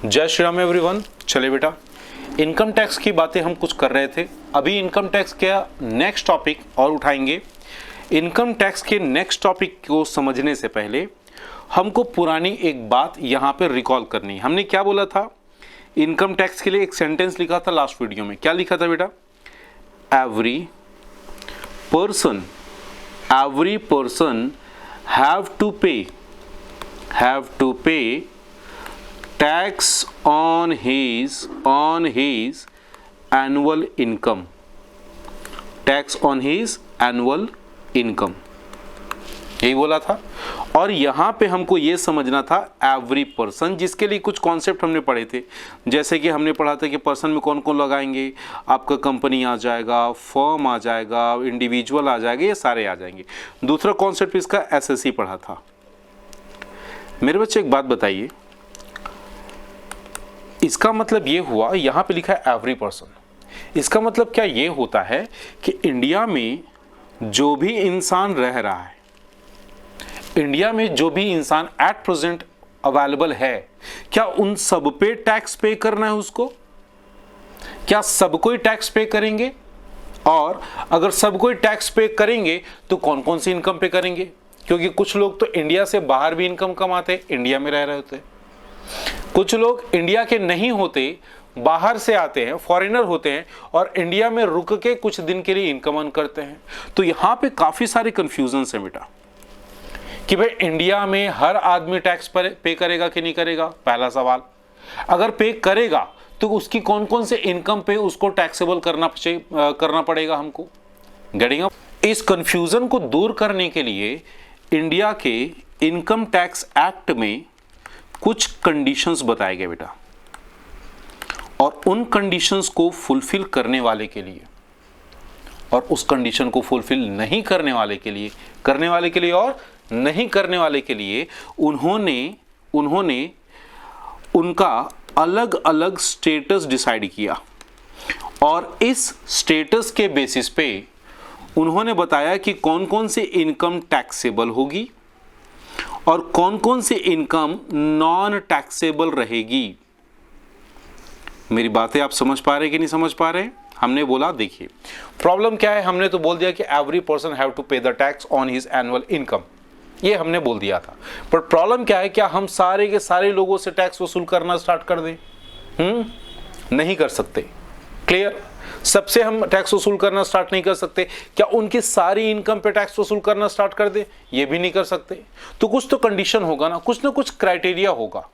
जय श्री राम एवरीवन। चले बेटा, इनकम टैक्स की बातें हम कुछ कर रहे थे। अभी इनकम टैक्स का नेक्स्ट टॉपिक और उठाएंगे। इनकम टैक्स के नेक्स्ट टॉपिक को समझने से पहले हमको पुरानी एक बात यहाँ पे रिकॉल करनी है। हमने क्या बोला था? इनकम टैक्स के लिए एक सेंटेंस लिखा था लास्ट वीडियो में। क्या लिखा था बेटा? एवरी पर्सन हैव टू पे tax on his annual income. Tax on his annual income, यही बोला था। और यहाँ पे हमको ये समझना था एवरी पर्सन, जिसके लिए कुछ कॉन्सेप्ट हमने पढ़े थे। जैसे कि हमने पढ़ा था कि पर्सन में कौन कौन लगाएंगे। आपका कंपनी आ जाएगा, फर्म आ जाएगा, इंडिविजुअल आ जाएगा, ये सारे आ जाएंगे। दूसरा कॉन्सेप्ट इसका एसएससी पढ़ा था। मेरे बच्चे एक बात बताइए, इसका मतलब ये हुआ, यहाँ पे लिखा है एवरी पर्सन। इसका मतलब क्या ये होता है कि इंडिया में जो भी इंसान रह रहा है, इंडिया में जो भी इंसान एट प्रेजेंट अवेलेबल है, क्या उन सब पे टैक्स पे करना है उसको? क्या सब कोई टैक्स पे करेंगे? और अगर सब कोई टैक्स पे करेंगे तो कौन कौन सी इनकम पे करेंगे? क्योंकि कुछ लोग तो इंडिया से बाहर भी इनकम कमाते, इंडिया में रह रहे होते। कुछ लोग इंडिया के नहीं होते, बाहर से आते हैं, फॉरेनर होते हैं और इंडिया में रुक के कुछ दिन के लिए इनकम अर्न करते हैं। तो यहां पे काफी सारे कंफ्यूजन है बेटा कि भाई इंडिया में हर आदमी टैक्स पे करेगा कि नहीं करेगा। पहला सवाल, अगर पे करेगा तो उसकी कौन कौन से इनकम पे उसको टैक्सेबल करना पड़ेगा हमको। Getting up? इस कंफ्यूजन को दूर करने के लिए इंडिया के इनकम टैक्स एक्ट में कुछ कंडीशंस बताए गए बेटा, और उन कंडीशंस को फुलफिल करने वाले के लिए और उस कंडीशन को फुलफिल नहीं करने वाले के लिए, और नहीं करने वाले के लिए उन्होंने उनका अलग अलग स्टेटस डिसाइड किया। और इस स्टेटस के बेसिस पे उन्होंने बताया कि कौन कौन से इनकम टैक्सेबल होगी और कौन कौन सी इनकम नॉन टैक्सेबल रहेगी। मेरी बातें आप समझ पा रहे हैं कि नहीं समझ पा रहे हैं? हमने बोला, देखिए प्रॉब्लम क्या है, हमने तो बोल दिया कि एवरी पर्सन हैव टू पे the tax on his annual income, ये हमने बोल दिया था। पर प्रॉब्लम क्या है, क्या हम सारे के सारे लोगों से टैक्स वसूल करना स्टार्ट कर दें? नहीं कर सकते। क्लियर? सबसे हम टैक्स वसूल करना स्टार्ट नहीं कर सकते। क्या उनकी सारी इनकम पे टैक्स वसूल करना स्टार्ट कर दे? ये भी नहीं कर सकते। तो कुछ तो कंडीशन होगा ना कुछ क्राइटेरिया होगा।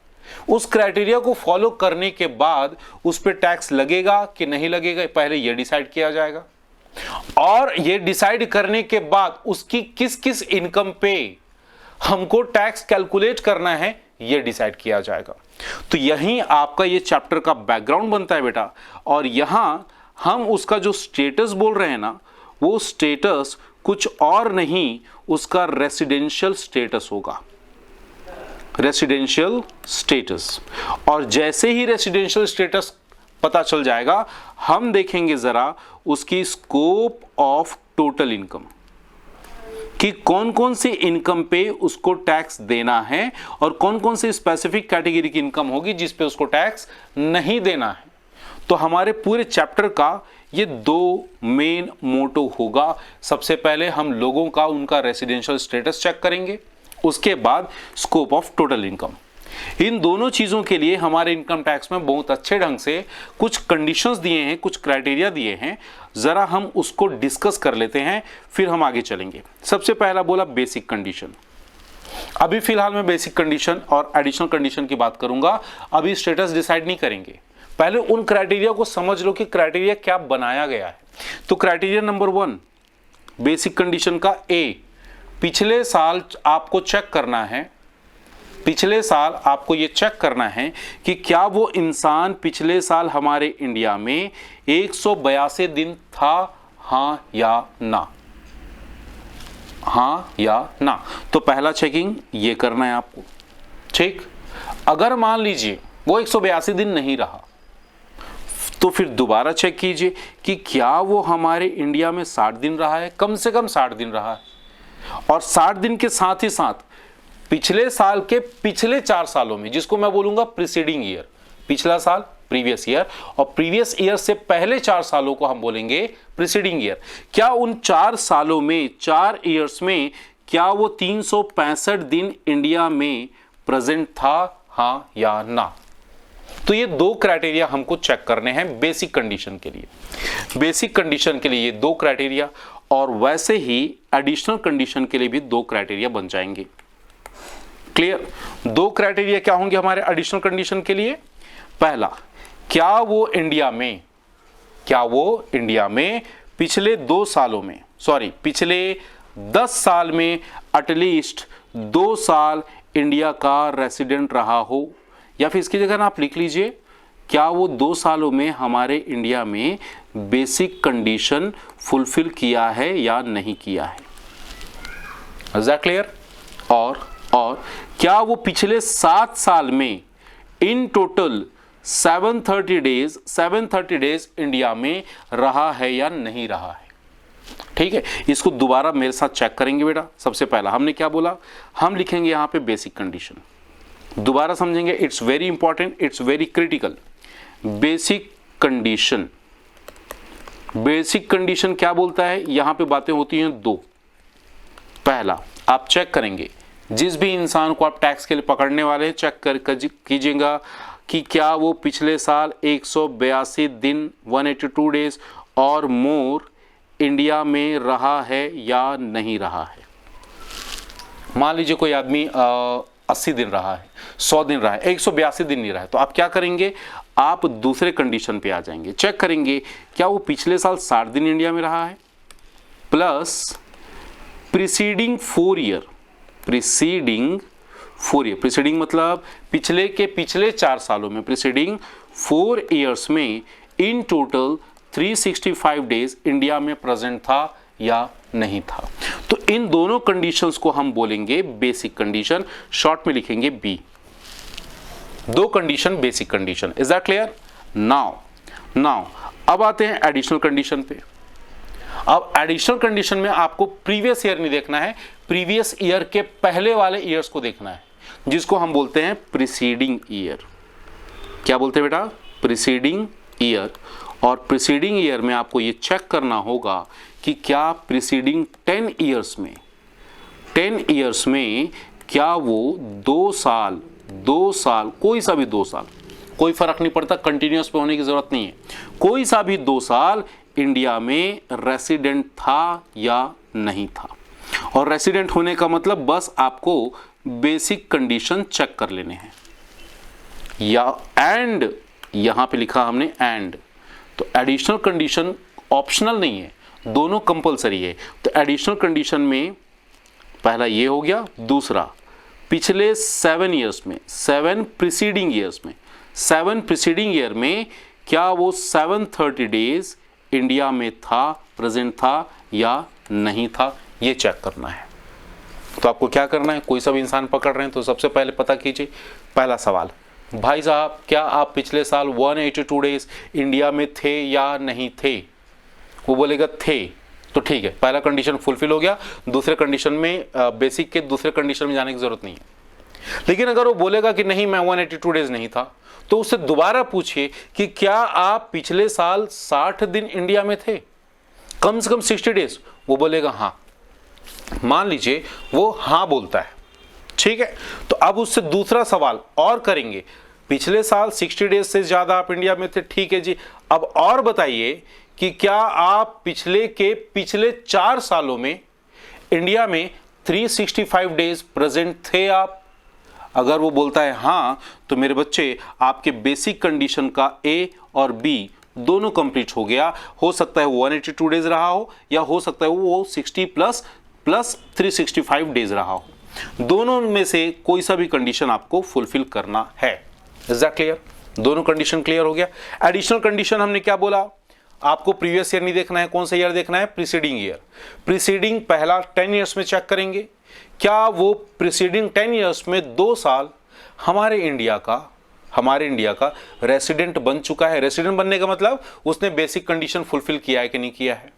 उस क्राइटेरिया को फॉलो करने के बाद उस पे टैक्स लगेगा कि नहीं लगेगा, पहले ये डिसाइड किया जाएगा। और ये डिसाइड करने के बाद उसकी किस किस इनकम पे हमको टैक्स कैलकुलेट करना है, ये डिसाइड किया जाएगा। तो यही आपका ये चैप्टर का बैकग्राउंड बनता है बेटा। और यहां हम उसका जो स्टेटस बोल रहे हैं ना, वो स्टेटस कुछ और नहीं, उसका रेसिडेंशियल स्टेटस होगा। Residential status. और जैसे ही रेसिडेंशियल स्टेटस पता चल जाएगा, हम देखेंगे जरा उसकी स्कोप ऑफ टोटल इनकम कि कौन कौन सी इनकम पे उसको टैक्स देना है और कौन कौन सी स्पेसिफिक कैटेगरी की इनकम होगी जिस पे उसको टैक्स नहीं देना है। तो हमारे पूरे चैप्टर का ये दो मेन मोटो होगा। सबसे पहले हम लोगों का उनका रेसिडेंशियल स्टेटस चेक करेंगे, उसके बाद स्कोप ऑफ टोटल इनकम। इन दोनों चीजों के लिए हमारे इनकम टैक्स में बहुत अच्छे ढंग से कुछ कंडीशंस दिए हैं, कुछ क्राइटेरिया दिए हैं। जरा हम उसको डिस्कस कर लेते हैं, फिर हम आगे चलेंगे। सबसे पहला बोला बेसिक कंडीशन। अभी फिलहाल मैं बेसिक कंडीशन और एडिशनल कंडीशन की बात करूंगा, अभी स्टेटस डिसाइड नहीं करेंगे। पहले उन क्राइटेरिया को समझ लो कि क्राइटेरिया क्या बनाया गया है। तो क्राइटेरिया नंबर 1 बेसिक कंडीशन का ए, पिछले साल आपको चेक करना है, पिछले साल आपको ये चेक करना है कि क्या वो इंसान पिछले साल हमारे इंडिया में 182 दिन था, हां या ना। हां या ना। तो पहला चेकिंग ये करना है आपको। ठीक, अगर मान लीजिए वो 182 दिन नहीं रहा तो फिर दोबारा चेक कीजिए कि क्या वो हमारे इंडिया में 60 दिन रहा है, कम से कम 60 दिन रहा है। और 60 दिन के साथ ही साथ पिछले साल के पिछले 4 सालों में, जिसको मैं बोलूंगा प्रीसीडिंग ईयर, पिछला साल प्रीवियस ईयर, और प्रीवियस ईयर से पहले 4 सालों को हम बोलेंगे प्रीसीडिंग ईयर। क्या उन 4 सालों में, 4 ईयर्स में, क्या वो 365 दिन इंडिया में प्रेजेंट था, हाँ या ना? तो ये 2 क्राइटेरिया हमको चेक करने हैं बेसिक कंडीशन के लिए। बेसिक कंडीशन के लिए ये 2 क्राइटेरिया, और वैसे ही एडिशनल कंडीशन के लिए भी 2 क्राइटेरिया बन जाएंगे। क्लियर? 2 क्राइटेरिया क्या होंगे हमारे एडिशनल कंडीशन के लिए? पहला, क्या वो इंडिया में पिछले 2 सालों में, पिछले 10 साल में एटलीस्ट 2 साल इंडिया का रेसिडेंट रहा हो, या फिर इसकी जगह ना आप लिख लीजिए, क्या वो 2 सालों में हमारे इंडिया में बेसिक कंडीशन फुलफिल किया है या नहीं किया है। Is that clear? और क्या वो पिछले 7 साल में इन टोटल 730 डेज इंडिया में रहा है या नहीं रहा है। ठीक है, इसको दोबारा मेरे साथ चेक करेंगे बेटा। सबसे पहला हमने क्या बोला, हम लिखेंगे यहां पे बेसिक कंडीशन, दोबारा समझेंगे, it's very important, it's very critical. Basic condition, basic condition क्या बोलता है? यहां पे बातें होती हैं 2। पहला, आप चेक करेंगे, जिस भी इंसान को आप टैक्स के लिए पकड़ने वाले हैं, चेक कीजिएगा कि क्या वो पिछले साल 182 दिन 182 डेज और मोर इंडिया में रहा है या नहीं रहा है। मान लीजिए कोई आदमी 80 दिन रहा है, 100 दिन रहा है, 182 दिन नहीं रहा है, तो आप क्या करेंगे, आप दूसरे कंडीशन पे आ जाएंगे, चेक करेंगे क्या वो पिछले साल 60 दिन इंडिया में रहा है प्लस प्रीसीडिंग 4 ईयर, प्रीसीडिंग मतलब पिछले 4 सालों में, प्रीसीडिंग 4 ईयर्स में इन टोटल 365 डेज इंडिया में प्रेजेंट था या नहीं था। तो इन दोनों कंडीशंस को हम बोलेंगे बेसिक कंडीशन, शॉर्ट में लिखेंगे B. 2 condition basic condition. Is that clear? Now अब आते हैं एडिशनल कंडीशन पे। अब एडिशनल कंडीशन में आपको प्रीवियस ईयर नहीं देखना है, प्रीवियस ईयर के पहले वाले ईयर्स को देखना है, जिसको हम बोलते हैं प्रीसीडिंग ईयर। क्या बोलते हैं बेटा? Preceding year. और प्रीसीडिंग ईयर में आपको ये चेक करना होगा कि क्या प्रीसीडिंग 10 ईयर्स में क्या वो 2 साल, कोई सा भी 2 साल, कोई फर्क नहीं पड़ता, कंटिन्यूअस पे होने की जरूरत नहीं है, कोई सा भी 2 साल इंडिया में रेसिडेंट था या नहीं था। और रेसिडेंट होने का मतलब बस आपको बेसिक कंडीशन चेक कर लेने हैं, या एंड यहां पे लिखा हमने एंड, तो एडिशनल कंडीशन ऑप्शनल नहीं है, दोनों कंपलसरी है। तो एडिशनल कंडीशन में पहला ये हो गया, दूसरा पिछले 7 ईयर्स में, 7 प्रीसीडिंग ईयर में क्या वो 730 डेज इंडिया में था, प्रेजेंट था या नहीं था, ये चेक करना है। तो आपको क्या करना है, कोई सा भी इंसान पकड़ रहे हैं तो सबसे पहले पता कीजिए, पहला सवाल, भाई साहब क्या आप पिछले साल 182 डेज इंडिया में थे या नहीं थे? वो बोलेगा थे, तो ठीक है, पहला कंडीशन फुलफिल हो गया। दूसरे कंडीशन में, बेसिक के दूसरे कंडीशन में जाने की जरूरत नहीं है। लेकिन अगर वो बोलेगा कि नहीं मैं 182 डेज नहीं था, तो उससे दोबारा पूछिए कि क्या आप पिछले साल 60 दिन इंडिया में थे, कम से कम 60 डेज? वो बोलेगा हाँ। मान लीजिए वो हाँ बोलता है, ठीक है, तो अब उससे दूसरा सवाल और करेंगे, पिछले साल 60 डेज से ज्यादा आप इंडिया में थे, ठीक है जी, अब और बताइए कि क्या आप पिछले 4 सालों में इंडिया में 365 डेज प्रेजेंट थे आप? अगर वो बोलता है हाँ, तो मेरे बच्चे आपके बेसिक कंडीशन का ए और बी दोनों कंप्लीट हो गया। हो सकता है 182 डेज रहा हो, या हो सकता है वो 60 प्लस 365 डेज रहा हो, दोनों में से कोई सा भी कंडीशन आपको फुलफिल करना है। Is that clear? दोनों कंडीशन क्लियर हो गया। एडिशनल कंडीशन हमने क्या बोला, आपको प्रीवियस ईयर नहीं देखना है, कौन सा ईयर देखना है? Preceding year. प्रीसीडिंग पहला 10 ईयर्स में चेक करेंगे, क्या वो प्रीसीडिंग 10 ईयर्स में 2 साल हमारे इंडिया का रेसिडेंट बन चुका है। रेसिडेंट बनने का मतलब उसने बेसिक कंडीशन फुलफिल किया है कि नहीं किया है।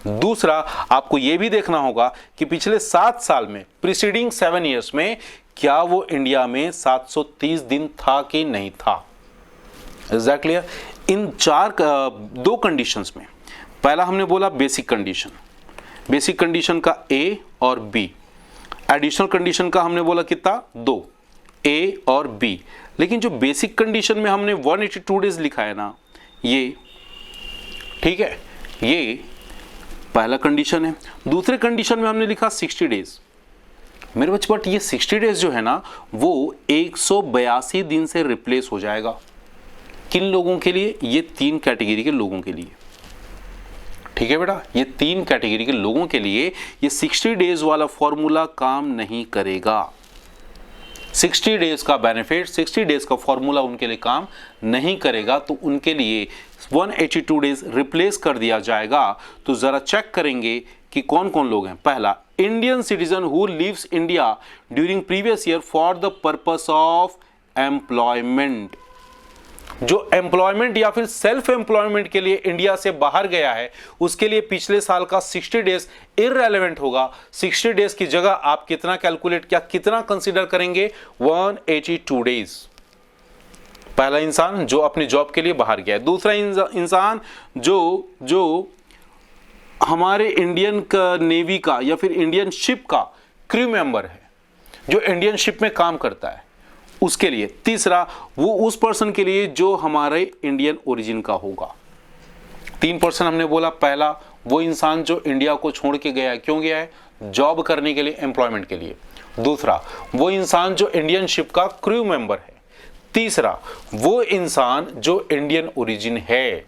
दूसरा, आपको यह भी देखना होगा कि पिछले 7 साल में, प्रीसीडिंग 7 ईयर्स में, क्या वो इंडिया में 730 दिन था कि नहीं था। एग्जैक्टली इन दो कंडीशंस में, पहला हमने बोला बेसिक कंडीशन का ए और बी, एडिशनल कंडीशन का हमने बोला कितना, 2, ए और बी। लेकिन जो बेसिक कंडीशन में हमने 182 डेज लिखा है ना, ये ठीक है, ये पहला कंडीशन है। दूसरे कंडीशन में हमने लिखा 60 डेज मेरे बच्चे, बट ये 60 डेज जो है ना वो 182 दिन से रिप्लेस हो जाएगा। किन लोगों के लिए? ये 3 कैटेगरी के लोगों के लिए। ठीक है बेटा, ये 3 कैटेगरी के लोगों के लिए ये 60 डेज वाला फॉर्मूला काम नहीं करेगा। 60 डेज का बेनिफिट, 60 डेज का फॉर्मूला उनके लिए काम नहीं करेगा, तो उनके लिए 182 डेज रिप्लेस कर दिया जाएगा। तो जरा चेक करेंगे कि कौन कौन लोग हैं। पहला, Indian citizen who lives India during previous year for the purpose of employment. जो एम्प्लॉयमेंट या फिर सेल्फ एम्प्लॉयमेंट के लिए इंडिया से बाहर गया है, उसके लिए पिछले साल का 60 डेज इररेलेवेंट होगा। 60 डेज की जगह आप कितना कैलकुलेट, कितना कंसीडर करेंगे? 182 डेज। पहला इंसान जो अपनी जॉब के लिए बाहर गया है। दूसरा इंसान जो हमारे इंडियन का नेवी का या फिर इंडियन शिप का क्रू मेंबर है, जो इंडियन शिप में काम करता है, उसके लिए। तीसरा, वो उस पर्सन के लिए जो हमारे इंडियन ओरिजिन का होगा। 3 पर्सन हमने बोला। पहला, वो इंसान जो इंडिया को छोड़ के गया है, क्यों गया है? जॉब करने के लिए, एम्प्लॉयमेंट के लिए। दूसरा, वो इंसान जो इंडियन शिप का क्रू मेंबर है। तीसरा, वो इंसान जो इंडियन ओरिजिन है।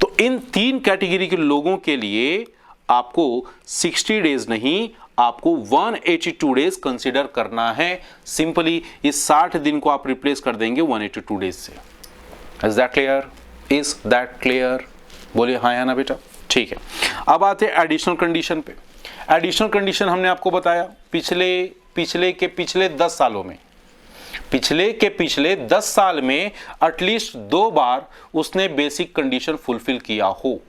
तो इन 3 कैटेगरी के लोगों के लिए आपको 60 डेज नहीं, आपको 182 डेज कंसीडर करना है। सिंपली इस 60 दिन को आप रिप्लेस कर देंगे 182 डेज से। Is that clear? Is that clear? बोलिए हाँ या ना बेटा। ठीक है, अब आते हैं एडिशनल कंडीशन पे। एडिशनल कंडीशन हमने आपको बताया पिछले के पिछले 10 सालों में, पिछले के पिछले 10 साल में एटलीस्ट 2 बार उसने बेसिक कंडीशन फुलफिल किया हो।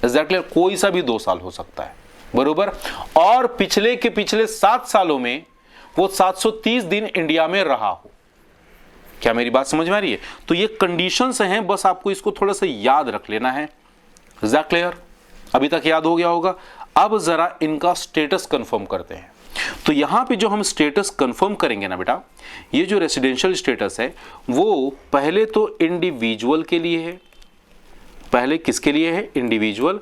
Is that clear? कोई सा भी 2 साल हो सकता है, बरोबर। और पिछले के पिछले 7 सालों में वो 730 दिन इंडिया में रहा हो। क्या मेरी बात समझ में आ रही है? तो ये कंडीशंस हैं, बस आपको इसको थोड़ा सा याद रख लेना है। Is that clear? अभी तक याद हो गया होगा। अब जरा इनका स्टेटस कंफर्म करते हैं। तो यहां पे जो हम स्टेटस कंफर्म करेंगे ना बेटा, ये जो रेसिडेंशियल स्टेटस है वो पहले तो इंडिविजुअल के लिए है। पहले किसके लिए है? इंडिविजुअल,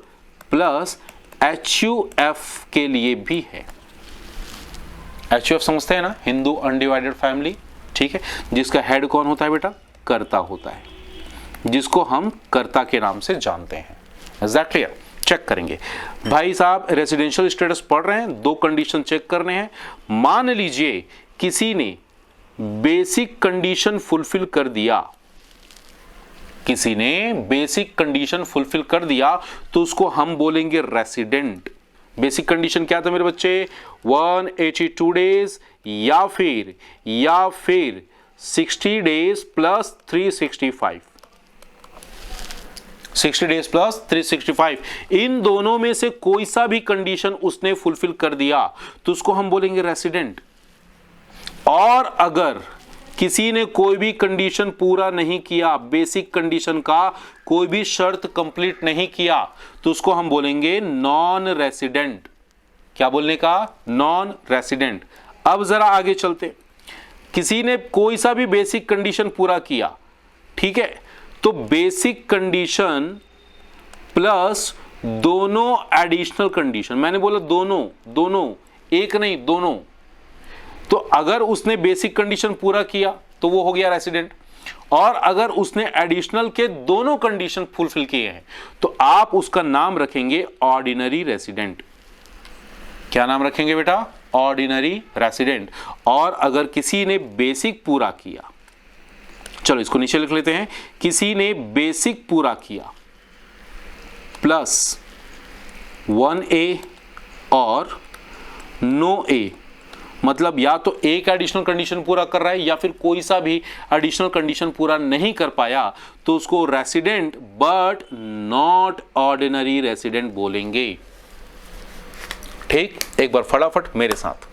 प्लस HUF के लिए भी है। HUF समझते हैं ना, हिंदू अनडिवाइडेड फैमिली। ठीक है, जिसका हेड कौन होता है बेटा? कर्ता होता है, जिसको हम कर्ता के नाम से जानते हैं। Is that clear? चेक करेंगे भाई साहब, रेसिडेंशियल स्टेटस पढ़ रहे हैं, 2 कंडीशन चेक करने हैं। मान लीजिए किसी ने बेसिक कंडीशन फुलफिल कर दिया, किसी ने बेसिक कंडीशन फुलफिल कर दिया, तो उसको हम बोलेंगे रेसिडेंट। बेसिक कंडीशन क्या था मेरे बच्चे? 182 डेज या फिर 60 डेज प्लस 365। 60 डेज प्लस 365, इन दोनों में से कोई सा भी कंडीशन उसने फुलफिल कर दिया तो उसको हम बोलेंगे रेसिडेंट। और अगर किसी ने कोई भी कंडीशन पूरा नहीं किया, बेसिक कंडीशन का कोई भी शर्त कंप्लीट नहीं किया, तो उसको हम बोलेंगे नॉन रेसिडेंट। क्या बोलने का? Non resident. अब जरा आगे चलते, किसी ने कोई सा भी बेसिक कंडीशन पूरा किया, ठीक है, तो बेसिक कंडीशन प्लस दोनों एडिशनल कंडीशन, मैंने बोला दोनों, एक नहीं, दोनों। तो अगर उसने बेसिक कंडीशन पूरा किया तो वो हो गया रेसिडेंट, और अगर उसने एडिशनल के दोनों कंडीशन फुलफिल किए हैं तो आप उसका नाम रखेंगे ऑर्डिनरी रेसिडेंट। क्या नाम रखेंगे बेटा? Ordinary resident. और अगर किसी ने बेसिक पूरा किया, चलो इसको नीचे लिख लेते हैं, किसी ने बेसिक पूरा किया प्लस 1A और नो A, मतलब या तो एक एडिशनल कंडीशन पूरा कर रहा है या फिर कोई सा भी एडिशनल कंडीशन पूरा नहीं कर पाया, तो उसको resident but not ordinary resident बोलेंगे। ठीक, एक बार फटाफट मेरे साथ।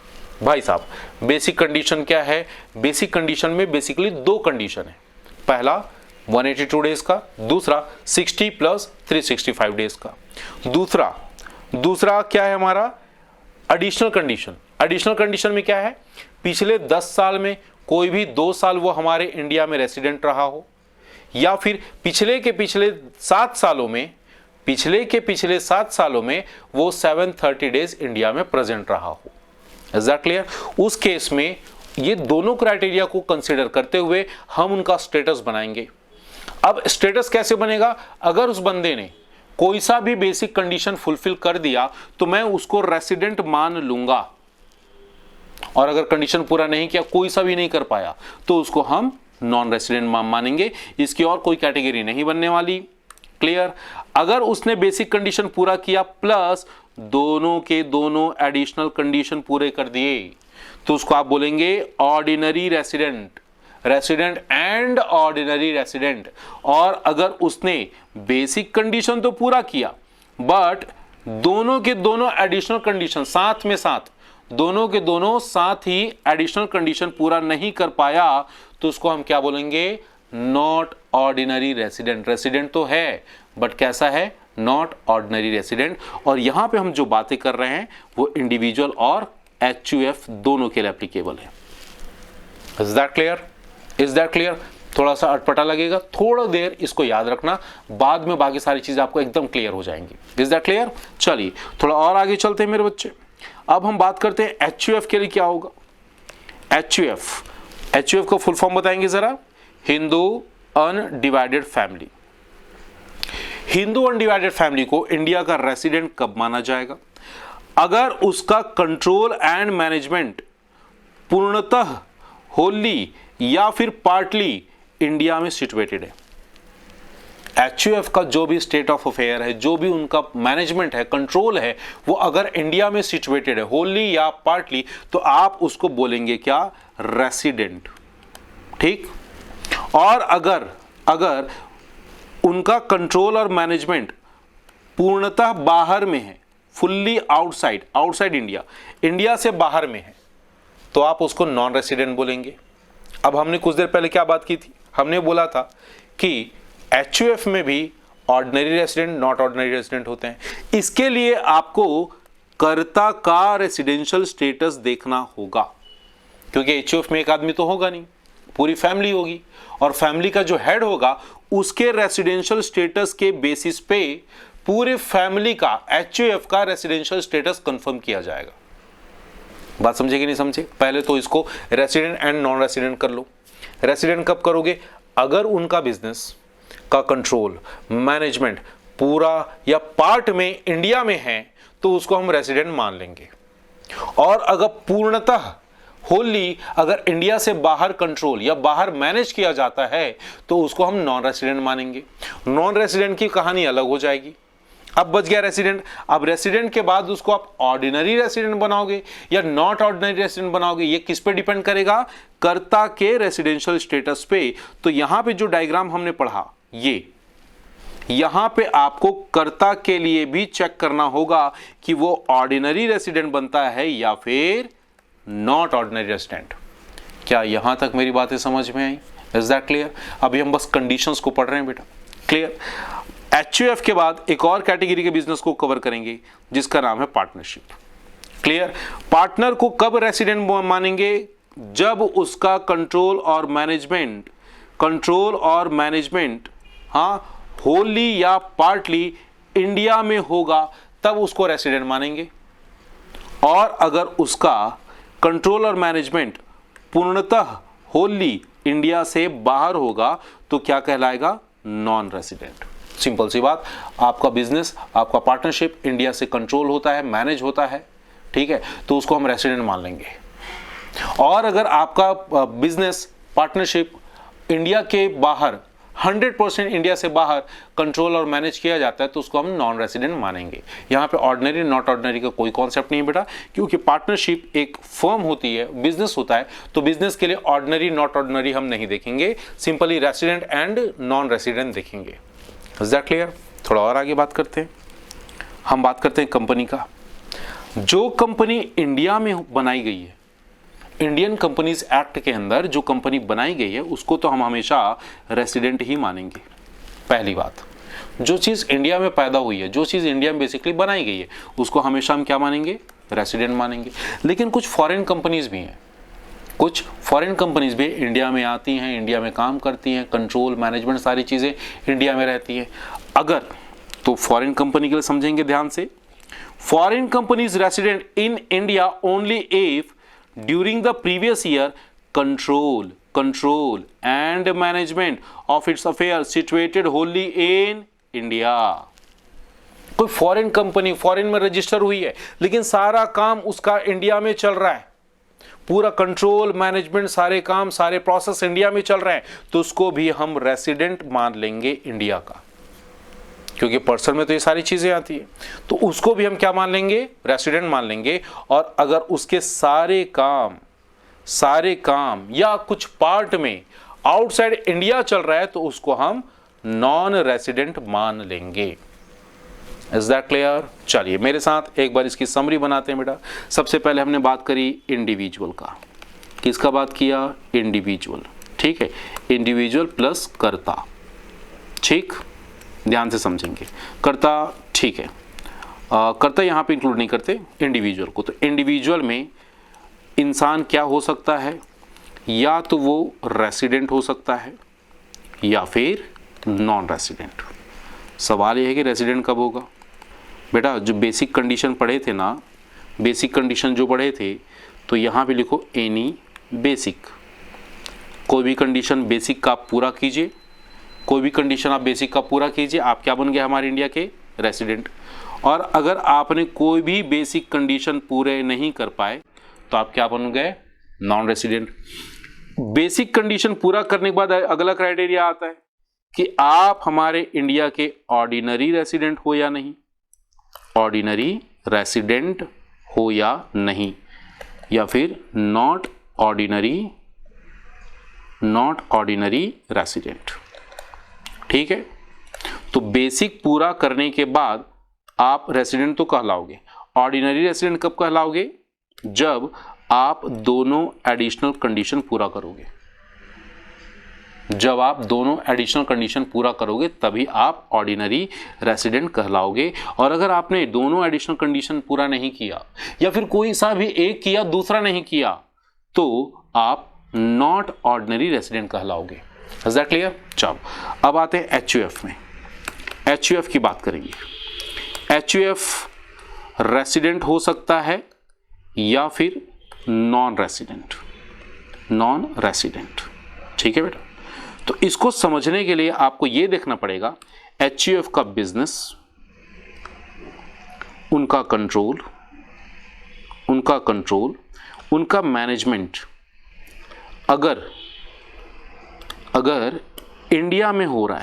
भाई साहब, बेसिक कंडीशन क्या है? बेसिक कंडीशन में बेसिकली 2 कंडीशन है। पहला, 182 डेज का, दूसरा 60 प्लस 365 डेज का। दूसरा क्या है हमारा, एडिशनल कंडीशन। एडिशनल कंडीशन में क्या है, पिछले 10 साल में कोई भी 2 साल वो हमारे इंडिया में रेसिडेंट रहा हो, या फिर पिछले के पिछले 7 सालों में वो 730 डेज इंडिया में प्रेजेंट रहा हो। Is that clear? उस केस में ये दोनों क्राइटेरिया को कंसीडर करते हुए हम उनका स्टेटस बनाएंगे। अब स्टेटस कैसे बनेगा, अगर उस बंदे ने कोई सा भी बेसिक कंडीशन फुलफिल कर दिया तो मैं उसको रेसिडेंट मान लूंगा, और अगर कंडीशन पूरा नहीं किया, कोई सा भी नहीं कर पाया, तो उसको हम नॉन रेसिडेंट मानेंगे। इसकी और कोई कैटेगरी नहीं बनने वाली। क्लियर? अगर उसने बेसिक कंडीशन पूरा किया प्लस दोनों के दोनों एडिशनल कंडीशन पूरे कर दिए, तो उसको आप बोलेंगे ordinary resident, resident and ordinary resident. और अगर उसने बेसिक कंडीशन तो पूरा किया बट दोनों के दोनों एडिशनल कंडीशन दोनों के दोनों साथ ही एडिशनल कंडीशन पूरा नहीं कर पाया, तो उसको हम क्या बोलेंगे, नॉट ऑर्डिनरी रेसिडेंट। रेसिडेंट तो है बट कैसा है, नॉट ऑर्डिनरी रेसिडेंट। और यहां पे हम जो बातें कर रहे हैं वो इंडिविजुअल और HUF दोनों के लिए एप्लीकेबल है। Is that clear? Is that clear? थोड़ा सा अटपटा लगेगा, थोड़ा देर इसको याद रखना, बाद में बाकी सारी चीजें आपको एकदम क्लियर हो जाएंगी। Is that clear? चलिए थोड़ा और आगे चलते हैं मेरे बच्चे। अब हम बात करते हैं HUF के लिए क्या होगा। HUF का फुल फॉर्म बताएंगे जरा, Hindu undivided family. Hindu undivided family को इंडिया का रेसिडेंट कब माना जाएगा, अगर उसका कंट्रोल एंड मैनेजमेंट पूर्णतः, होली या फिर पार्टली इंडिया में सिचुएटेड है। HUF का जो भी स्टेट ऑफ अफेयर है, जो भी उनका मैनेजमेंट है, कंट्रोल है, वो अगर इंडिया में सिचुएटेड है होली या पार्टली, तो आप उसको बोलेंगे क्या, रेसिडेंट। ठीक? और अगर उनका कंट्रोल और मैनेजमेंट पूर्णतः बाहर में है, फुल्ली आउटसाइड इंडिया से बाहर में है, तो आप उसको नॉन रेसिडेंट बोलेंगे। अब हमने कुछ देर पहले क्या बात की थी, हमने बोला था कि HUF में भी ordinary resident, not ordinary resident होते हैं। इसके लिए आपको कर्ता का रेसिडेंशियल स्टेटस देखना होगा, क्योंकि HUF में एक आदमी तो होगा नहीं, पूरी फैमिली होगी, और फैमिली का जो हेड होगा उसके रेसिडेंशियल स्टेटस के बेसिस पे पूरे फैमिली का HUF का रेसिडेंशियल स्टेटस कंफर्म किया जाएगा। बात समझे कि नहीं समझे? पहले तो इसको रेसिडेंट एंड नॉन रेसिडेंट कर लो। रेसिडेंट कब करोगे, अगर उनका बिजनेस का कंट्रोल मैनेजमेंट पूरा या पार्ट में इंडिया में है, तो उसको हम रेसिडेंट मान लेंगे। और अगर पूर्णतः होली अगर इंडिया से बाहर कंट्रोल या बाहर मैनेज किया जाता है, तो उसको हम नॉन रेसिडेंट मानेंगे। नॉन रेसिडेंट की कहानी अलग हो जाएगी। अब बच गया रेसिडेंट। अब रेसिडेंट के बाद उसको आप ऑर्डिनरी रेसिडेंट बनाओगे या नॉट ऑर्डिनरी रेसिडेंट बनाओगे, ये किस पे डिपेंड करेगा, कर्ता के रेसिडेंशियल स्टेटस पे। तो यहां पे जो डायग्राम हमने पढ़ा, ये यहां पे आपको कर्ता के लिए भी चेक करना होगा कि वो ऑर्डिनरी रेसिडेंट बनता है या फिर नॉट ऑर्डिनरी रेसिडेंट। क्या यहां तक मेरी बातें समझ में आई? Is that clear? अभी हम बस कंडीशंस को पढ़ रहे हैं बेटा। क्लियर? HUF के बाद एक और कैटेगरी के बिजनेस को कवर करेंगे जिसका नाम है पार्टनरशिप। क्लियर? पार्टनर को कब रेसिडेंट मानेंगे, जब उसका कंट्रोल और मैनेजमेंट होली या पार्टली इंडिया में होगा, तब उसको रेसिडेंट मानेंगे। और अगर उसका कंट्रोल और मैनेजमेंट पूर्णतः होली इंडिया से बाहर होगा, तो क्या कहलाएगा, नॉन रेसिडेंट। सिंपल सी बात, आपका बिजनेस, आपका पार्टनरशिप इंडिया से कंट्रोल होता है, मैनेज होता है, ठीक है, तो उसको हम रेसिडेंट मान लेंगे। और अगर आपका बिजनेस पार्टनरशिप इंडिया के बाहर 100% इंडिया से बाहर कंट्रोल और मैनेज किया जाता है, तो उसको हम नॉन रेसिडेंट मानेंगे। यहाँ पे ऑर्डिनरी नॉट ऑर्डिनरी का कोई कॉन्सेप्ट नहीं है बेटा, क्योंकि पार्टनरशिप एक फर्म होती है, बिजनेस होता है, तो बिजनेस के लिए ऑर्डिनरी नॉट ऑर्डिनरी हम नहीं देखेंगे, simply resident and non resident देखेंगे। Is that clear? थोड़ा और आगे बात करते हैं। हम बात करते हैं कंपनी का। जो कंपनी इंडिया में बनाई गई है, इंडियन कंपनीज एक्ट के अंदर जो कंपनी बनाई गई है उसको तो हम हमेशा रेसिडेंट ही मानेंगे। पहली बात, जो चीज़ इंडिया में पैदा हुई है, जो चीज़ इंडिया में बेसिकली बनाई गई है, उसको हमेशा हम क्या मानेंगे? रेसिडेंट मानेंगे। लेकिन कुछ फॉरेन कंपनीज भी हैं, कुछ फॉरेन कंपनीज भी इंडिया में आती हैं, इंडिया में काम करती हैं, कंट्रोल मैनेजमेंट सारी चीज़ें इंडिया में रहती हैं। अगर तो फॉरेन कंपनी के लिए समझेंगे ध्यान से, foreign companies resident in India only if during the previous year control and management of its affair situated Holi in India. कोई फॉरेन कंपनी फॉरेन में रजिस्टर हुई है लेकिन सारा काम उसका इंडिया में चल रहा है, पूरा कंट्रोल मैनेजमेंट सारे काम सारे प्रोसेस इंडिया में चल रहे हैं, तो उसको भी हम रेसिडेंट मान लेंगे इंडिया का, क्योंकि पर्सन में तो ये सारी चीजें आती है, तो उसको भी हम क्या मान लेंगे? रेसिडेंट मान लेंगे। और अगर उसके सारे काम या कुछ पार्ट में आउटसाइड इंडिया चल रहा है तो उसको हम नॉन रेसिडेंट मान लेंगे। Is that clear? चलिए मेरे साथ एक बार इसकी समरी बनाते हैं बेटा। सबसे पहले हमने बात करी इंडिविजुअल का। किसका बात किया? इंडिविजुअल। ठीक है, इंडिविजुअल प्लस कर्ता। ठीक, ध्यान से समझेंगे। कर्ता ठीक है, कर्ता यहाँ पे इंक्लूड नहीं करते इंडिविजुअल को। तो इंडिविजुअल में इंसान क्या हो सकता है? या तो वो रेसिडेंट हो सकता है या फिर नॉन रेसिडेंट। सवाल यह है कि रेसिडेंट कब होगा? बेटा जो बेसिक कंडीशन पढ़े थे ना, बेसिक कंडीशन जो पढ़े थे, तो यहाँ पे लिखो एनी बेसिक। कोई भी कंडीशन बेसिक का आप पूरा कीजिए, कोई भी कंडीशन आप बेसिक का पूरा कीजिए, आप क्या बन गए? हमारे इंडिया के रेसिडेंट। और अगर आपने कोई भी बेसिक कंडीशन पूरे नहीं कर पाए तो आप क्या बन गए? Non resident. बेसिक कंडीशन पूरा करने के बाद अगला क्राइटेरिया आता है कि आप हमारे इंडिया के ऑर्डिनरी रेसिडेंट हो या नहीं, ऑर्डिनरी रेसिडेंट हो या नहीं, या फिर नॉट ऑर्डिनरी रेसिडेंट। ठीक है, तो बेसिक पूरा करने के बाद आप रेसिडेंट तो कहलाओगे। ऑर्डिनरी रेसिडेंट कब कहलाओगे? जब आप दोनों एडिशनल कंडीशन पूरा करोगे। जब आप दोनों एडिशनल कंडीशन पूरा करोगे तभी आप ऑर्डिनरी रेसिडेंट कहलाओगे। और अगर आपने दोनों एडिशनल कंडीशन पूरा नहीं किया या फिर कोई सा भी एक किया दूसरा नहीं किया तो आप नॉट ऑर्डिनरी रेसिडेंट कहलाओगे। Is that clear? चलो अब आते हैं एचयूएफ में। एचयूएफ की बात करेंगे। एचयूएफ रेसिडेंट हो सकता है या फिर नॉन रेसिडेंट। ठीक है बेटा, तो इसको समझने के लिए आपको यह देखना पड़ेगा एचयूएफ का बिजनेस, उनका कंट्रोल, उनका मैनेजमेंट। अगर इंडिया में हो रहा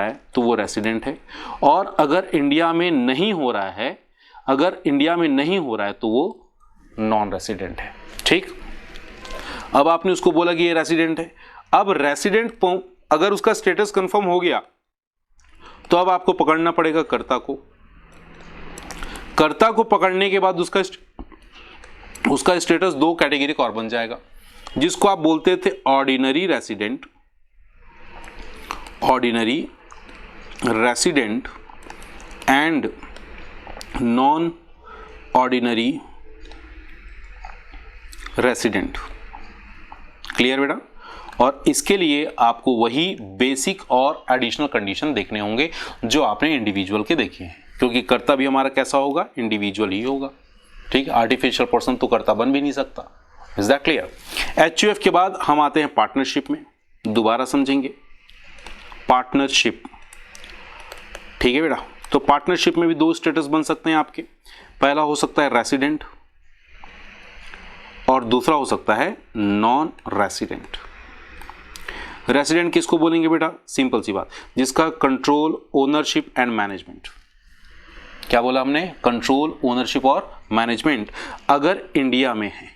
है, तो वो रेसिडेंट है, और अगर इंडिया में नहीं हो रहा है तो वो नॉन रेसिडेंट है। ठीक, अब आपने उसको बोला कि ये रेसिडेंट है। अब रेसिडेंट अगर उसका स्टेटस कंफर्म हो गया तो अब आपको पकड़ना पड़ेगा कर्ता को। कर्ता को पकड़ने के बाद उसका स्टेटस दो कैटेगरी का और बन जाएगा, जिसको आप बोलते थे ordinary resident and non ordinary resident. Clear बेटा? और इसके लिए आपको वही बेसिक और एडिशनल कंडीशन देखने होंगे जो आपने इंडिविजुअल के देखे हैं, क्योंकि कर्ता भी हमारा कैसा होगा? इंडिविजुअल ही होगा। ठीक, आर्टिफिशियल पर्सन तो कर्ता बन भी नहीं सकता। Is that clear? एचयूएफ के बाद हम आते हैं पार्टनरशिप में। दोबारा समझेंगे पार्टनरशिप। ठीक है बेटा, तो पार्टनरशिप में भी दो स्टेटस बन सकते हैं आपके। पहला हो सकता है रेसिडेंट और दूसरा हो सकता है नॉन रेसिडेंट। रेसिडेंट किसको बोलेंगे बेटा? सिंपल सी बात, जिसका कंट्रोल, ओनरशिप एंड मैनेजमेंट। क्या बोला हमने? कंट्रोल, ओनरशिप और मैनेजमेंट अगर इंडिया में है।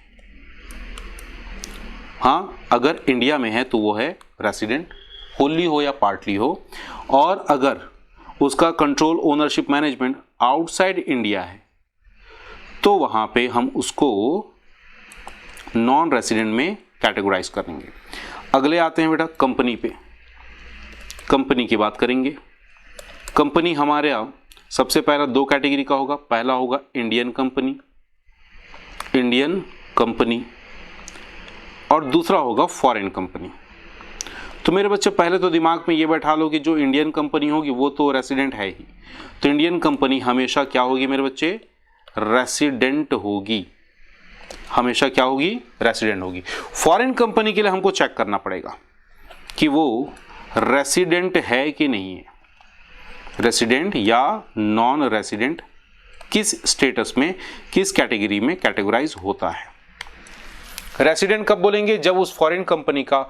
हाँ, अगर इंडिया में है तो वो है रेसिडेंट, होली हो या पार्टली हो। और अगर उसका control, ownership, management outside India है तो वहां पे हम उसको नॉन रेसिडेंट में कैटेगराइज करेंगे। अगले आते हैं बेटा कंपनी पे। कंपनी की बात करेंगे। कंपनी हमारे यहाँ सबसे पहला दो कैटेगरी का होगा। पहला होगा इंडियन कंपनी, इंडियन कंपनी, और दूसरा होगा फॉरेन कंपनी। तो मेरे बच्चे पहले तो दिमाग में ये बैठा लो कि जो इंडियन कंपनी होगी वो तो रेसिडेंट है ही, तो इंडियन कंपनी हमेशा क्या होगी मेरे बच्चे? रेसिडेंट होगी। हमेशा क्या होगी? रेसिडेंट होगी। फॉरेन कंपनी के लिए हमको चेक करना पड़ेगा कि वो रेसिडेंट है कि नहीं है, रेसिडेंट या नॉन रेसिडेंट, किस स्टेटस में, किस कैटेगरी में कैटेगराइज होता है। रेसिडेंट कब बोलेंगे? जब उस फॉरेन कंपनी का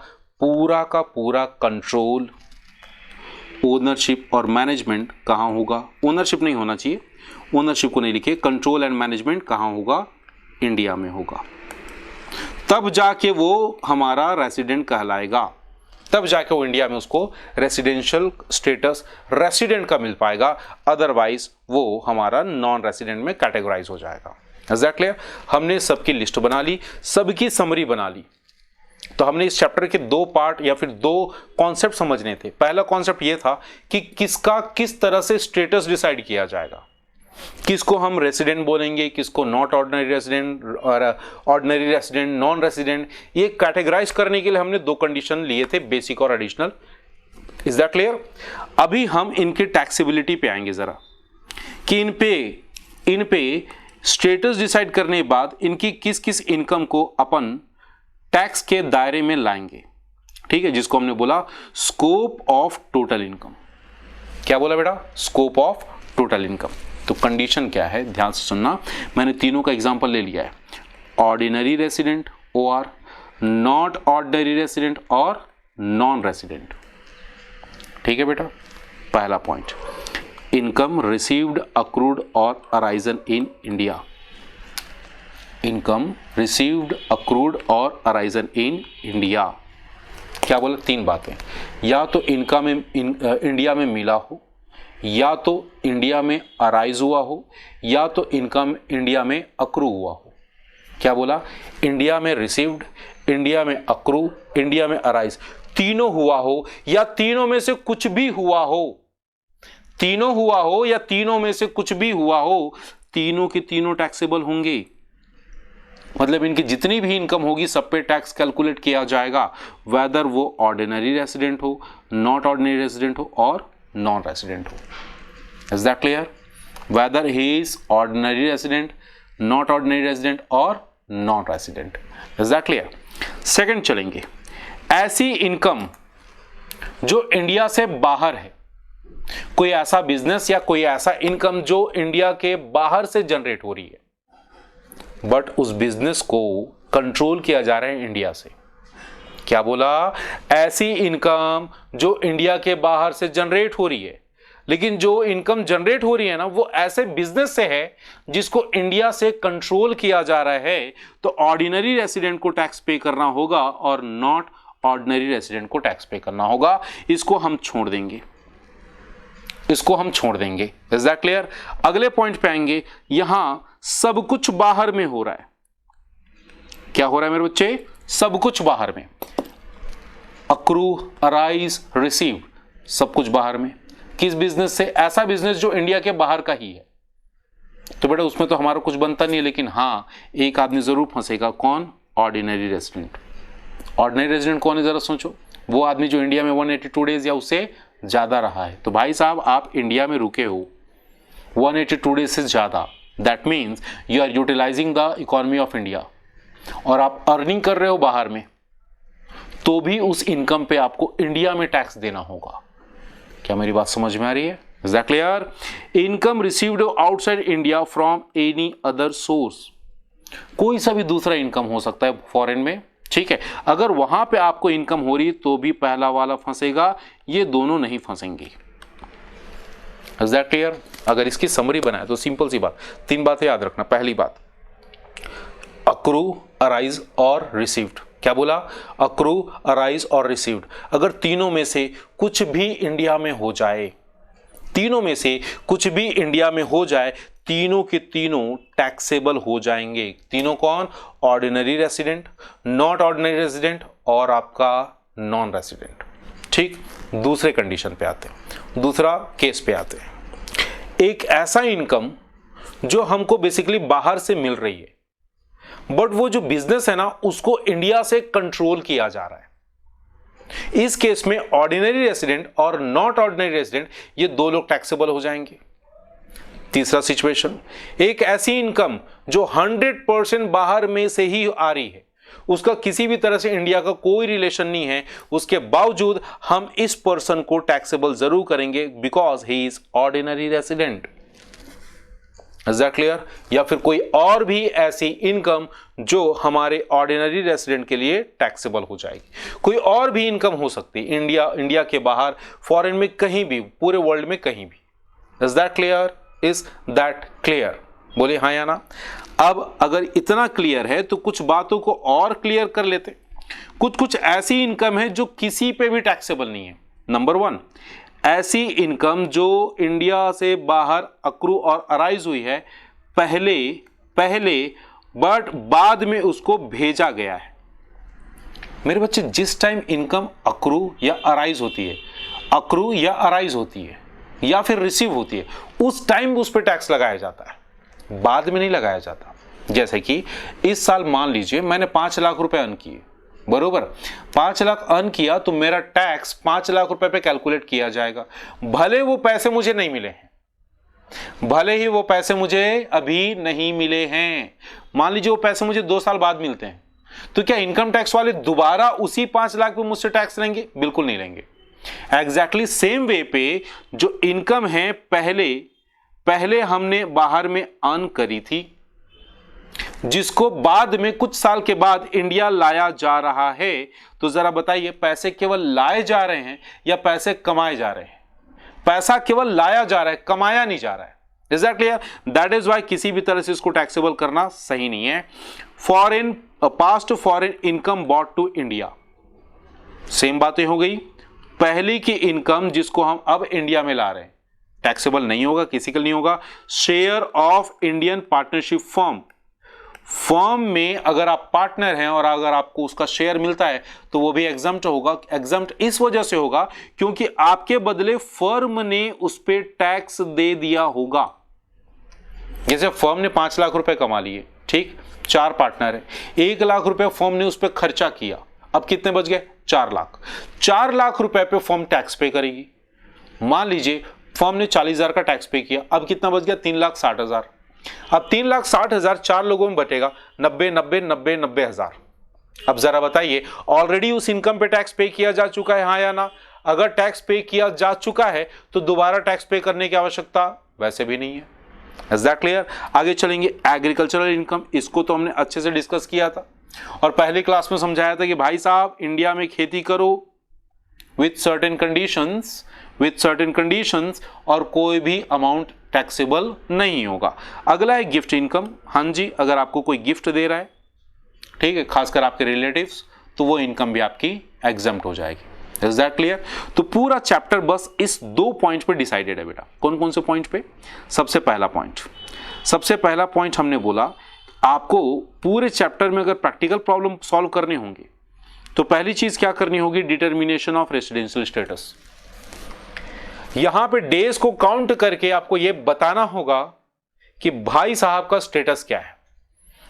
पूरा कंट्रोल, ओनरशिप और मैनेजमेंट कहाँ होगा? ओनरशिप नहीं होना चाहिए, ओनरशिप को नहीं लिखे, कंट्रोल एंड मैनेजमेंट कहाँ होगा? इंडिया में होगा। तब जाके वो हमारा रेसिडेंट कहलाएगा, तब जाके वो इंडिया में उसको रेसिडेंशियल स्टेटस रेसिडेंट का मिल पाएगा, अदरवाइज वो हमारा नॉन रेसिडेंट में कैटेगराइज हो जाएगा। Is that clear? हमने सबकी लिस्ट बना ली, सबकी समरी बना ली। तो हमने इस चैप्टर के दो पार्ट या फिर दो कॉन्सेप्ट समझने थे। पहला कॉन्सेप्ट ये था कि किसका किस तरह से स्टेटस डिसाइड किया जाएगा, किसको हम रेसिडेंट बोलेंगे, किसको नॉट ऑर्डिनरी रेसिडेंट और ऑर्डिनरी रेसिडेंट, नॉन रेसिडेंट। ये कैटेगराइज करने के लिए हमने दो कंडीशन लिए थे, बेसिक और एडिशनल। Is that clear? अभी हम इनके टैक्सेबिलिटी पे आएंगे जरा, कि इन पे स्टेटस डिसाइड करने के बाद इनकी किस किस इनकम को अपन टैक्स के दायरे में लाएंगे। ठीक है, जिसको हमने बोला स्कोप ऑफ टोटल इनकम। क्या बोला बेटा? Scope of total income. तो कंडीशन क्या है, ध्यान से सुनना। मैंने तीनों का एग्जांपल ले लिया है, ordinary resident OR, not ordinary resident और नॉन रेसिडेंट। ठीक है बेटा? पहला पॉइंट, इनकम रिसीव्ड, अक्रूड और arisen in India. Income received, accrued और अराइजन इन इंडिया। क्या बोला? तीन बातें, या तो इनकम इंडिया में मिला हो, या तो इंडिया में अराइज हुआ हो, या तो इनकम इंडिया में अक्रू हुआ हो। क्या बोला? इंडिया में रिसीव्ड, इंडिया में अक्रू, इंडिया में अराइज, तीनों हुआ हो या तीनों में से कुछ भी हुआ हो। तीनों हुआ हो या तीनों में से कुछ भी हुआ हो, तीनों के तीनों टैक्सेबल होंगे। मतलब इनकी जितनी भी इनकम होगी सब पे टैक्स कैलकुलेट किया जाएगा, वेदर वो ऑर्डिनरी रेसिडेंट हो, नॉट ऑर्डिनरी रेसिडेंट हो और नॉन रेसिडेंट हो। Is that clear? Whether he is ordinary resident, not ordinary resident और non resident. Is that clear? Second चलेंगे, ऐसी इनकम जो इंडिया से बाहर है, कोई ऐसा बिजनेस या कोई ऐसा इनकम जो इंडिया के बाहर से जनरेट हो रही है, बट उस बिजनेस को कंट्रोल किया जा रहा है इंडिया से। क्या बोला? ऐसी इनकम जो इंडिया के बाहर से जनरेट हो रही है, लेकिन जो इनकम जनरेट हो रही है ना, वो ऐसे बिजनेस से है जिसको इंडिया से कंट्रोल किया जा रहा है, तो ऑर्डिनरी रेसिडेंट को टैक्स पे करना होगा और नॉट ऑर्डिनरी रेसिडेंट को टैक्स पे करना होगा। इसको हम छोड़ देंगे, इसको हम छोड़ देंगे। Is that clear? अगले पॉइंट पे आएंगे, यहां सब कुछ बाहर में हो रहा है। क्या हो रहा है मेरे बच्चे? सब कुछ बाहर में, अक्रू, अराइज, रिसीव, सब कुछ बाहर में। किस बिजनेस से? ऐसा बिजनेस जो इंडिया के बाहर का ही है। तो बेटा उसमें तो हमारा कुछ बनता नहीं है, लेकिन हाँ एक आदमी जरूर फंसेगा। कौन? Ordinary resident. ऑर्डिनरी रेसिडेंट कौन है जरा सोचो? वो आदमी जो इंडिया में 182 डेज या उससे ज्यादा रहा है। तो भाई साहब आप इंडिया में रुके हो 182 डेज से ज्यादा, that means you are utilising the economy of India, और आप अर्निंग कर रहे हो बाहर में, तो भी उस इनकम पे आपको इंडिया में टैक्स देना होगा। क्या मेरी बात समझ में आ रही है? Is that clear? Income received outside India from any other source, कोई सा भी दूसरा इनकम हो सकता है फॉरेन में। ठीक है, अगर वहां पे आपको इनकम हो रही तो भी पहला वाला फंसेगा, ये दोनों नहीं फंसेंगे। Is that clear? अगर इसकी समरी बनाए तो सिंपल सी बात, तीन बातें याद रखना। पहली बात, अक्रू, अराइज और रिसीव्ड। क्या बोला? अक्रू, अराइज और रिसीव्ड। अगर तीनों में से कुछ भी इंडिया में हो जाए, तीनों में से कुछ भी इंडिया में हो जाए, तीनों के तीनों टैक्सेबल हो जाएंगे। तीनों कौन? Ordinary resident, not ordinary resident और आपका नॉन रेसिडेंट। ठीक, दूसरे कंडीशन पे आते हैं, दूसरा केस पे आते हैं। एक ऐसा इनकम जो हमको बेसिकली बाहर से मिल रही है, बट वो जो बिजनेस है ना उसको इंडिया से कंट्रोल किया जा रहा है। इस केस में ऑर्डिनरी रेसिडेंट और नॉट ऑर्डिनरी रेसिडेंट ये दो लोग टैक्सेबल हो जाएंगे। तीसरा सिचुएशन, एक ऐसी इनकम जो 100% बाहर में से ही आ रही है, उसका किसी भी तरह से इंडिया का कोई रिलेशन नहीं है, उसके बावजूद हम इस पर्सन को टैक्सेबल जरूर करेंगे because he is ordinary resident. Is that clear? या फिर कोई और भी ऐसी इनकम जो हमारे ऑर्डिनरी रेसिडेंट के लिए टैक्सेबल हो जाएगी। कोई और भी इनकम हो सकती है इंडिया के बाहर, फॉरेन में, कहीं भी, पूरे वर्ल्ड में कहीं भी। Is that clear? Is that clear? बोले हाँ या ना। अब अगर इतना क्लियर है तो कुछ बातों को और क्लियर कर लेते। कुछ ऐसी इनकम है जो किसी पे भी टैक्सेबल नहीं है। नंबर 1, ऐसी इनकम जो इंडिया से बाहर अक्रू और अराइज हुई है पहले बट बाद में उसको भेजा गया है। मेरे बच्चे, जिस टाइम इनकम अक्रू या अराइज होती है या फिर रिसीव होती है, उस टाइम उस पर टैक्स लगाया जाता है, बाद में नहीं लगाया जाता। जैसे कि इस साल मान लीजिए मैंने 5 लाख रुपए अर्न किए, बरोबर, 5 लाख अर्न किया तो मेरा टैक्स 5 लाख रुपए पे कैलकुलेट किया जाएगा। भले वो पैसे मुझे नहीं मिले हैं, भले ही वो पैसे मुझे अभी नहीं मिले हैं, मान लीजिए वो पैसे मुझे 2 साल बाद मिलते हैं, तो क्या इनकम टैक्स वाले दोबारा उसी 5 लाख पे मुझसे टैक्स लेंगे? बिल्कुल नहीं लेंगे। एग्जैक्टली सेम वे पे जो इनकम है पहले हमने बाहर में अर्न करी थी, जिसको बाद में कुछ साल के बाद इंडिया लाया जा रहा है, तो जरा बताइए पैसे केवल लाए जा रहे हैं या पैसे कमाए जा रहे हैं? पैसा केवल लाया जा रहा है, कमाया नहीं जा रहा है। Is that clear? That is why किसी भी तरह से इसको टैक्सेबल करना सही नहीं है। Past foreign income bought to India, same बातें हो गई। पहली की इनकम जिसको हम अब इंडिया में ला रहे हैं, टैक्सेबल नहीं होगा, किसी का नहीं होगा। Share of Indian partnership firm में अगर आप पार्टनर हैं और अगर आपको उसका शेयर मिलता है तो वो भी एग्जम्प्ट होगा। एग्जम्प्ट इस वजह से होगा क्योंकि आपके बदले फर्म ने उस पर टैक्स दे दिया होगा। जैसे फर्म ने 5 लाख रुपए कमा लिए, ठीक, 4 पार्टनर है, 1 लाख रुपए फर्म ने उस पर खर्चा किया, अब कितने बच गए? 4 लाख। 4 लाख रुपए पे फर्म टैक्स पे करेगी। मान लीजिए फर्म ने 40,000 का टैक्स पे किया, अब कितना बच गया? 3,60,000। अब 3,60,000 4 लोगों में बटेगा, 90,000। अब जरा बताइए, ऑलरेडी उस इनकम पे टैक्स पे किया जा चुका है, हाँ या ना? अगर टैक्स पे किया जा चुका है तो दोबारा टैक्स पे करने की आवश्यकता वैसे भी नहीं है। Is that clear? आगे चलेंगे। एग्रीकल्चरल इनकम, इसको तो हमने अच्छे से डिस्कस किया था और पहली क्लास में समझाया था कि भाई साहब इंडिया में खेती करो विथ सर्टेन कंडीशंस और कोई भी अमाउंट टैक्सेबल नहीं होगा। अगला है गिफ्ट इनकम। हाँ जी, अगर आपको कोई गिफ्ट दे रहा है, ठीक है, खासकर आपके रिलेटिव्स, तो वो इनकम भी आपकी एग्जम्प्ट हो जाएगी। Is that clear? तो पूरा चैप्टर बस इस 2 पॉइंट पे डिसाइडेड है बेटा। कौन कौन से पॉइंट पे? सबसे पहला पॉइंट हमने बोला, आपको पूरे चैप्टर में अगर प्रैक्टिकल प्रॉब्लम सॉल्व करने होंगे तो पहली चीज क्या करनी होगी? Determination of residential status. यहां पे डेज को काउंट करके आपको यह बताना होगा कि भाई साहब का स्टेटस क्या है।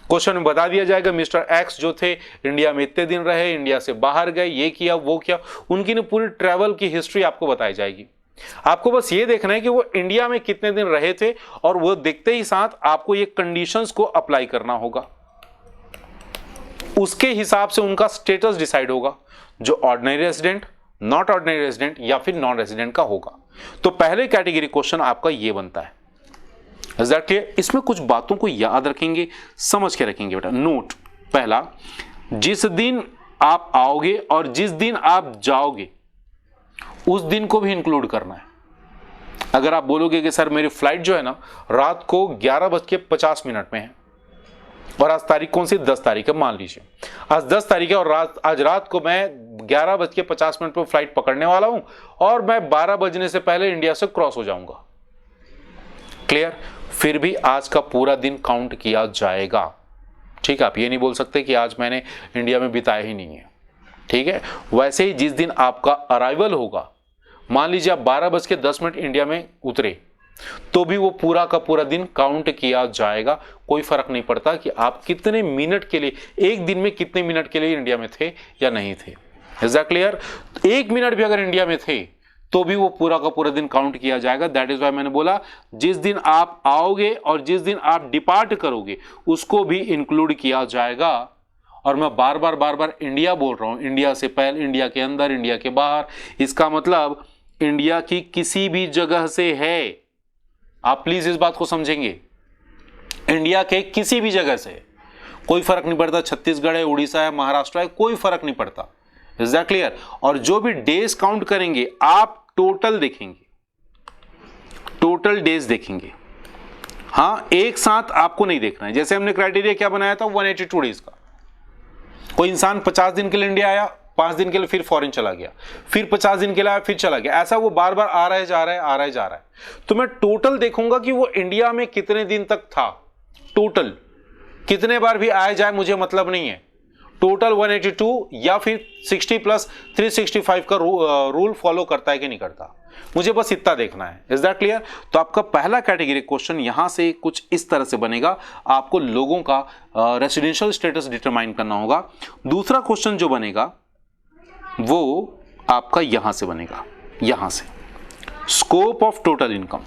क्वेश्चन में बता दिया जाएगा मिस्टर एक्स जो थे इंडिया में इतने दिन रहे, इंडिया से बाहर गए, ये किया वो किया, उनकी ना पूरी ट्रैवल की हिस्ट्री आपको बताई जाएगी। आपको बस ये देखना है कि वो इंडिया में कितने दिन रहे थे और वो देखते ही साथ आपको ये कंडीशंस को अप्लाई करना होगा। उसके हिसाब से उनका स्टेटस डिसाइड होगा, जो ordinary resident, not ordinary resident या फिर नॉन रेजिडेंट का होगा। तो पहले कैटेगरी क्वेश्चन आपका ये बनता है। Is that clear? इसमें कुछ बातों को याद रखेंगे, समझ के रखेंगे बेटा। नोट पहला, जिस दिन आप आओगे और जिस दिन आप जाओगे उस दिन को भी इंक्लूड करना है। अगर आप बोलोगे कि सर मेरी फ्लाइट जो है ना रात को 11:50 में है और आज तारीख कौन सी? 10 तारीख है, मान लीजिए आज 10 तारीख है और आज रात को मैं 11:50 पर फ्लाइट पकड़ने वाला हूं और मैं 12 बजने से पहले इंडिया से क्रॉस हो जाऊंगा, क्लियर? फिर भी आज का पूरा दिन काउंट किया जाएगा, ठीक है? आप ये नहीं बोल सकते कि आज मैंने इंडिया में बिताया ही नहीं है, ठीक है? वैसे ही जिस दिन आपका अराइवल होगा, मान लीजिए आप 12:10 इंडिया में उतरे, तो भी वो पूरा का पूरा दिन काउंट किया जाएगा। कोई फर्क नहीं पड़ता कि आप कितने मिनट के लिए, एक दिन में कितने मिनट के लिए इंडिया में थे या नहीं थे। Is that clear? 1 मिनट भी अगर इंडिया में थे तो भी वो पूरा का पूरा दिन काउंट किया जाएगा। दैट इज वाई मैंने बोला जिस दिन आप आओगे और जिस दिन आप डिपार्ट करोगे उसको भी इंक्लूड किया जाएगा। और मैं बार बार इंडिया बोल रहा हूं, इंडिया से पहले, इंडिया के अंदर, इंडिया के बाहर, इसका मतलब इंडिया की किसी भी जगह से है। आप प्लीज इस बात को समझेंगे, इंडिया के किसी भी जगह से, कोई फर्क नहीं पड़ता, छत्तीसगढ़ है, उड़ीसा है, महाराष्ट्र है, कोई फर्क नहीं पड़ता। Is that clear? और जो भी डेज काउंट करेंगे आप टोटल देखेंगे, टोटल डेज देखेंगे। हाँ, एक साथ आपको नहीं देखना है। जैसे हमने क्राइटेरिया क्या बनाया था 182 डेज का। कोई इंसान 50 दिन के लिए इंडिया आया, 5 दिन के लिए फिर फॉरेन चला गया, फिर 50 दिन के लिए आया, फिर चला गया, ऐसा वो बार बार आ रहा है, जा रहा है, आ रहा है, जा रहा है। तो मैं टोटल देखूंगा कि वो इंडिया में कितने दिन तक था। टोटल कितने बार भी आए जाए मुझे मतलब नहीं है, टोटल 182 या फिर 60 प्लस 365 का रूल फॉलो करता है कि नहीं करता, मुझे बस इतना देखना है। Is that clear? तो आपका पहला कैटेगरी क्वेश्चन यहां से कुछ इस तरह से बनेगा। आपको लोगों का रेसिडेंशियल स्टेटस डिटरमाइन करना होगा। दूसरा क्वेश्चन जो बनेगा वो आपका यहां से बनेगा, यहां से स्कोप ऑफ टोटल इनकम।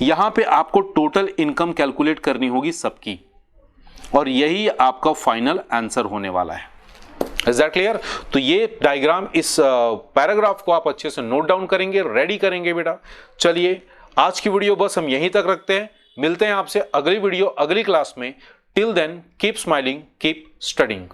यहां पे आपको टोटल इनकम कैलकुलेट करनी होगी सबकी, और यही आपका फाइनल आंसर होने वाला है। Is that clear? तो ये डायग्राम, इस पैराग्राफ को आप अच्छे से नोट डाउन करेंगे, रेडी करेंगे बेटा। चलिए आज की वीडियो बस हम यहीं तक रखते हैं, मिलते हैं आपसे अगली वीडियो, अगली क्लास में। Till then keep smiling, keep studying.